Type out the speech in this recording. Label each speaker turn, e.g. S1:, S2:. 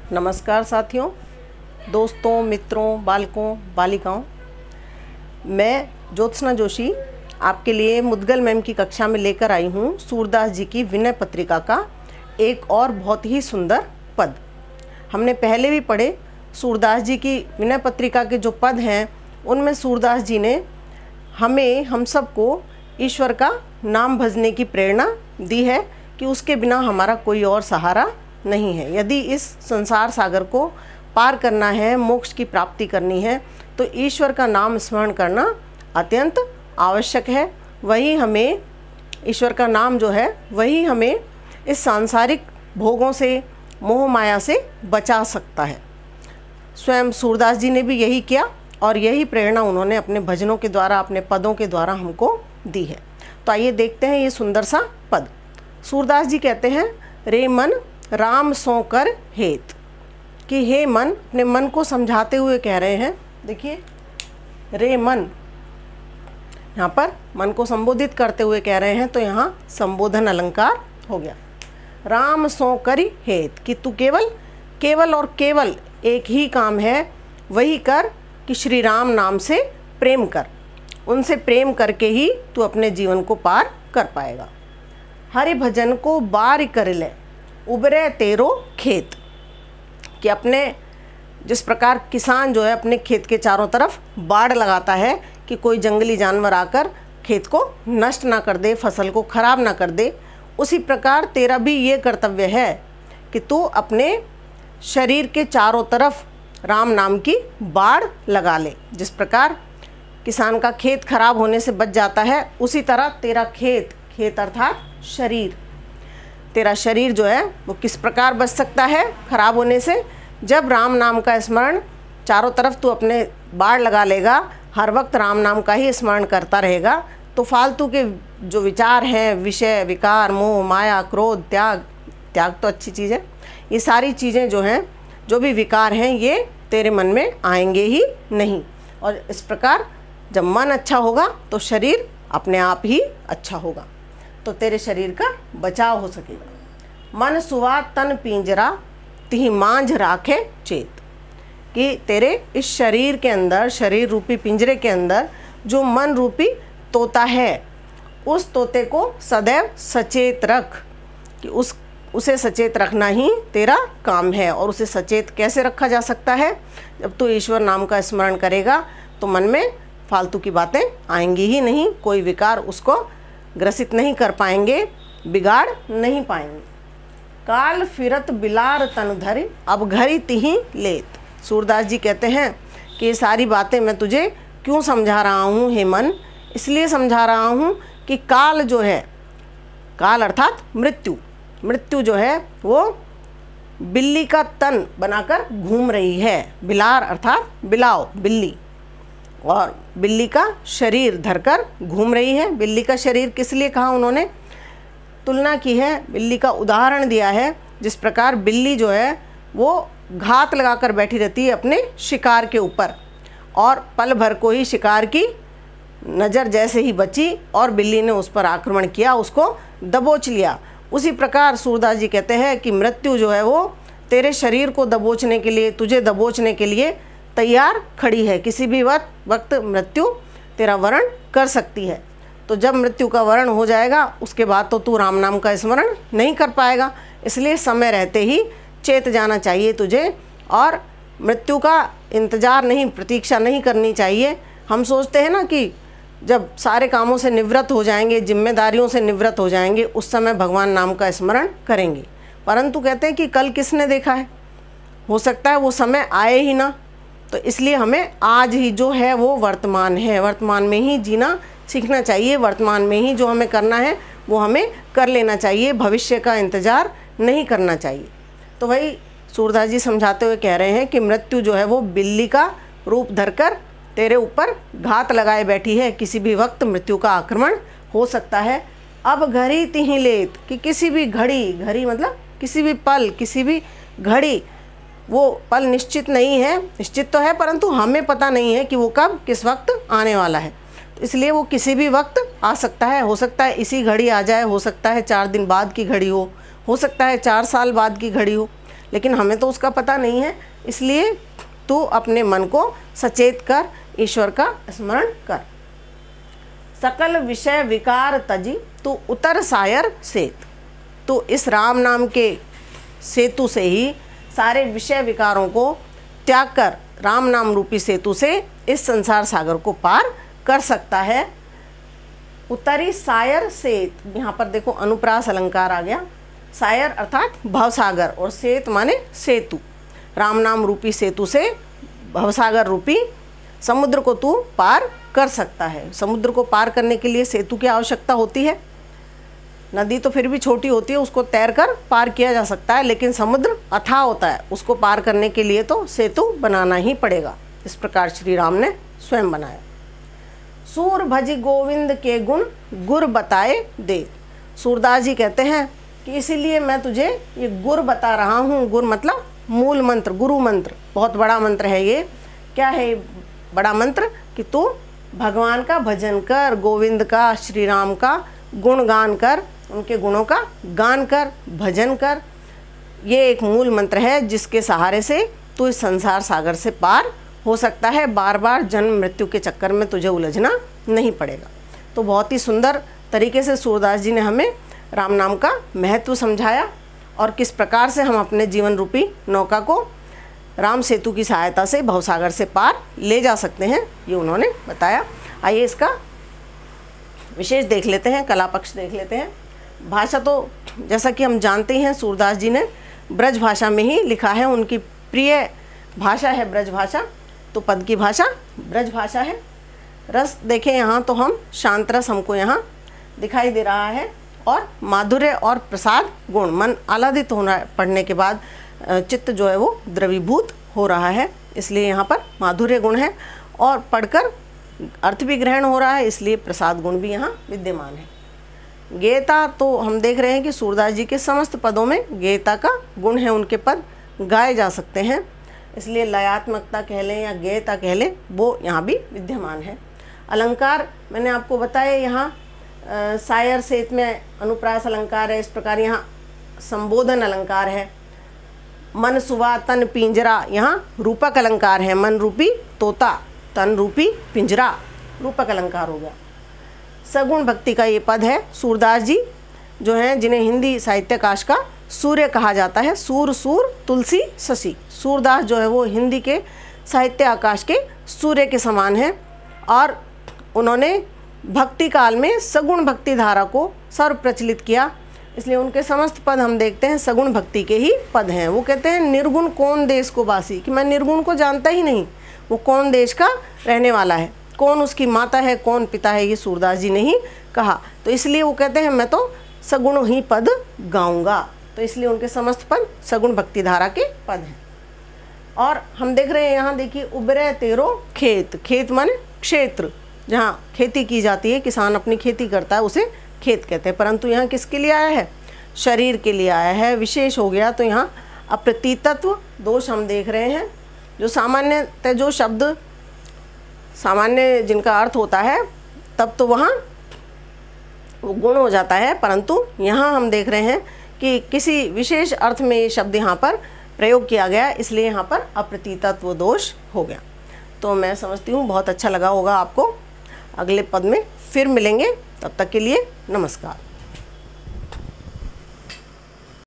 S1: नमस्कार साथियों, दोस्तों, मित्रों, बालकों, बालिकाओं। मैं ज्योत्सना जोशी आपके लिए मुद्गल मैम की कक्षा में लेकर आई हूँ सूरदास जी की विनय पत्रिका का एक और बहुत ही सुंदर पद। हमने पहले भी पढ़े सूरदास जी की विनय पत्रिका के जो पद हैं उनमें सूरदास जी ने हम सबको ईश्वर का नाम भजने की प्रेरणा दी है कि उसके बिना हमारा कोई और सहारा नहीं है। यदि इस संसार सागर को पार करना है, मोक्ष की प्राप्ति करनी है, तो ईश्वर का नाम स्मरण करना अत्यंत आवश्यक है। वही हमें, ईश्वर का नाम जो है वही हमें इस सांसारिक भोगों से, मोह माया से बचा सकता है। स्वयं सूरदास जी ने भी यही किया और यही प्रेरणा उन्होंने अपने भजनों के द्वारा, अपने पदों के द्वारा हमको दी है। तो आइए देखते हैं ये सुंदर सा पद। सूरदास जी कहते हैं, रे मन राम सो कर हेत, कि हे मन, अपने मन को समझाते हुए कह रहे हैं। देखिए, रे मन, यहाँ पर मन को संबोधित करते हुए कह रहे हैं, तो यहाँ संबोधन अलंकार हो गया। राम सो करी हेत, कि तू केवल और केवल एक ही काम है, वही कर कि श्री राम नाम से प्रेम कर। उनसे प्रेम करके ही तू अपने जीवन को पार कर पाएगा। हरि भजन को बार कर ले, उबरे तेरो खेत, कि अपने, जिस प्रकार किसान जो है अपने खेत के चारों तरफ बाड़ लगाता है कि कोई जंगली जानवर आकर खेत को नष्ट ना कर दे, फसल को खराब ना कर दे, उसी प्रकार तेरा भी ये कर्तव्य है कि तू अपने शरीर के चारों तरफ राम नाम की बाड़ लगा ले। जिस प्रकार किसान का खेत खराब होने से बच जाता है, उसी तरह तेरा खेत अर्थात शरीर, तेरा शरीर जो है वो किस प्रकार बच सकता है खराब होने से? जब राम नाम का स्मरण चारों तरफ तू अपने बाड़ लगा लेगा, हर वक्त राम नाम का ही स्मरण करता रहेगा, तो फालतू के जो विचार हैं, विषय, विकार, मोह, माया, क्रोध, त्याग तो अच्छी चीज़ है, ये सारी चीज़ें जो हैं, जो भी विकार हैं, ये तेरे मन में आएंगे ही नहीं। और इस प्रकार जब मन अच्छा होगा तो शरीर अपने आप ही अच्छा होगा, तो तेरे शरीर का बचाव हो सकेगा। मन सुवा तन पिंजरा, तिहि मांझ राखे चेत, कि तेरे इस शरीर के अंदर, शरीर रूपी पिंजरे के अंदर जो मन रूपी तोता है, उस तोते को सदैव सचेत रख, कि उसे सचेत रखना ही तेरा काम है। और उसे सचेत कैसे रखा जा सकता है? जब तू ईश्वर नाम का स्मरण करेगा तो मन में फालतू की बातें आएंगी ही नहीं, कोई विकार उसको ग्रसित नहीं कर पाएंगे, बिगाड़ नहीं पाएंगे। काल फिरत बिलार तन धरि, अब घरी तिहि लेत। सूरदास जी कहते हैं कि ये सारी बातें मैं तुझे क्यों समझा रहा हूँ हे मन? इसलिए समझा रहा हूँ कि काल जो है, काल अर्थात मृत्यु जो है वो बिल्ली का तन बनाकर घूम रही है। बिलार अर्थात बिलाव, बिल्ली, और बिल्ली का शरीर धरकर घूम रही है। बिल्ली का शरीर किस लिए कहा उन्होंने? तुलना की है, बिल्ली का उदाहरण दिया है। जिस प्रकार बिल्ली जो है वो घात लगाकर बैठी रहती है अपने शिकार के ऊपर, और पल भर को ही शिकार की नज़र जैसे ही बची और बिल्ली ने उस पर आक्रमण किया, उसको दबोच लिया। उसी प्रकार सूरदास जी कहते हैं कि मृत्यु जो है वो तेरे शरीर को दबोचने के लिए, तुझे दबोचने के लिए तैयार खड़ी है। किसी भी वक्त मृत्यु तेरा वरण कर सकती है। तो जब मृत्यु का वरण हो जाएगा उसके बाद तो तू राम नाम का स्मरण नहीं कर पाएगा। इसलिए समय रहते ही चेत जाना चाहिए तुझे, और मृत्यु का इंतज़ार नहीं, प्रतीक्षा नहीं करनी चाहिए। हम सोचते हैं ना कि जब सारे कामों से निवृत्त हो जाएंगे, जिम्मेदारियों से निवृत्त हो जाएंगे, उस समय भगवान नाम का स्मरण करेंगे। परंतु कहते हैं कि कल किसने देखा है, हो सकता है वो समय आए ही ना। तो इसलिए हमें आज ही जो है वो वर्तमान है, वर्तमान में ही जीना सीखना चाहिए। वर्तमान में ही जो हमें करना है वो हमें कर लेना चाहिए, भविष्य का इंतज़ार नहीं करना चाहिए। तो वही सूरदास जी समझाते हुए कह रहे हैं कि मृत्यु जो है वो बिल्ली का रूप धरकर तेरे ऊपर घात लगाए बैठी है, किसी भी वक्त मृत्यु का आक्रमण हो सकता है। अब घड़ी तिहि लेत, कि किसी भी घड़ी मतलब किसी भी पल, किसी भी घड़ी, वो पल निश्चित नहीं है, निश्चित तो है परंतु हमें पता नहीं है कि वो कब किस वक्त आने वाला है। तो इसलिए वो किसी भी वक्त आ सकता है। हो सकता है इसी घड़ी आ जाए, हो सकता है 4 दिन बाद की घड़ी हो सकता है 4 साल बाद की घड़ी हो, लेकिन हमें तो उसका पता नहीं है, इसलिए तू अपने मन को सचेत कर, ईश्वर का स्मरण कर। सकल विषय विकार तजी तू उतर सायर सेत। तो इस राम नाम के सेतु से ही सारे विषय विकारों को त्याग कर राम नाम रूपी सेतु से इस संसार सागर को पार कर सकता है। उतरी सायर सेत, यहाँ पर देखो अनुप्रास अलंकार आ गया। सायर अर्थात भवसागर और सेत माने सेतु। राम नाम रूपी सेतु से भवसागर रूपी समुद्र को तू पार कर सकता है। समुद्र को पार करने के लिए सेतु की आवश्यकता होती है। नदी तो फिर भी छोटी होती है, उसको तैरकर पार किया जा सकता है, लेकिन समुद्र अथाह होता है, उसको पार करने के लिए तो सेतु बनाना ही पड़ेगा। इस प्रकार श्री राम ने स्वयं बनाया। सूर भज गोविंद के गुण गुर बताए दे। सूरदास जी कहते हैं कि इसीलिए मैं तुझे ये गुर बता रहा हूँ। गुर मतलब मूल मंत्र, गुरु मंत्र, बहुत बड़ा मंत्र है ये। क्या है बड़ा मंत्र? कि तू भगवान का भजन कर, गोविंद का, श्री राम का गुणगान कर, उनके गुणों का गान कर, भजन कर। ये एक मूल मंत्र है जिसके सहारे से तू इस संसार सागर से पार हो सकता है। बार बार जन्म मृत्यु के चक्कर में तुझे उलझना नहीं पड़ेगा। तो बहुत ही सुंदर तरीके से सूरदास जी ने हमें राम नाम का महत्व समझाया और किस प्रकार से हम अपने जीवन रूपी नौका को राम सेतु की सहायता से भवसागर से पार ले जा सकते हैं, ये उन्होंने बताया। आइए इसका विशेष देख लेते हैं, कला पक्ष देख लेते हैं। भाषा तो जैसा कि हम जानते हैं सूरदास जी ने ब्रज भाषा में ही लिखा है। उनकी प्रिय भाषा है ब्रज भाषा, तो पद की भाषा ब्रज भाषा है। रस देखें यहाँ तो हम शांत रस हमको यहाँ दिखाई दे रहा है और माधुर्य और प्रसाद गुण, मन आह्लादित होना पढ़ने के बाद चित्त जो है वो द्रवीभूत हो रहा है, इसलिए यहाँ पर माधुर्य गुण है और पढ़कर अर्थ भी ग्रहण हो रहा है, इसलिए प्रसाद गुण भी यहाँ विद्यमान है। गेयता तो हम देख रहे हैं कि सूरदास जी के समस्त पदों में गेयता का गुण है, उनके पद गाए जा सकते हैं, इसलिए लयात्मकता कह लें या गेयता कह लें वो यहाँ भी विद्यमान है। अलंकार मैंने आपको बताया, यहाँ सायर सेत में अनुप्रास अलंकार है, इस प्रकार यहाँ संबोधन अलंकार है। मन सुवा तन पिंजरा, यहाँ रूपक अलंकार है। मन रूपी तोता, तन रूपी पिंजरा, रूपक अलंकार हो गया। सगुण भक्ति का ये पद है। सूरदास जी जो हैं, जिन्हें हिंदी साहित्याकाश का सूर्य कहा जाता है, सूर सूर तुलसी शशि, सूरदास जो है वो हिंदी के साहित्य आकाश के सूर्य के समान हैं और उन्होंने भक्ति काल में सगुण भक्ति धारा को सर्व प्रचलित किया, इसलिए उनके समस्त पद हम देखते हैं सगुण भक्ति के ही पद हैं। वो कहते हैं निर्गुण कौन देश को बासी, कि मैं निर्गुण को जानता ही नहीं, वो कौन देश का रहने वाला है, कौन उसकी माता है, कौन पिता है, ये सूरदास जी ने ही कहा। तो इसलिए वो कहते हैं मैं तो सगुण ही पद गाऊंगा, तो इसलिए उनके समस्त पद सगुण भक्ति धारा के पद हैं। और हम देख रहे हैं यहाँ देखिए, उबरे तेरो खेत, खेत माने क्षेत्र, जहाँ खेती की जाती है, किसान अपनी खेती करता है, उसे खेत कहते हैं। परंतु यहाँ किसके लिए आया है? शरीर के लिए आया है। विशेष हो गया तो यहाँ अप्रतीतत्व दोष हम देख रहे हैं। जो सामान्यतः जो शब्द सामान्य जिनका अर्थ होता है तब तो वहाँ वो गुण हो जाता है, परंतु यहाँ हम देख रहे हैं कि किसी विशेष अर्थ में ये शब्द यहाँ पर प्रयोग किया गया, इसलिए यहाँ पर अप्रतीतत्व दोष हो गया। तो मैं समझती हूँ बहुत अच्छा लगा होगा आपको। अगले पद में फिर मिलेंगे, तब तक के लिए नमस्कार।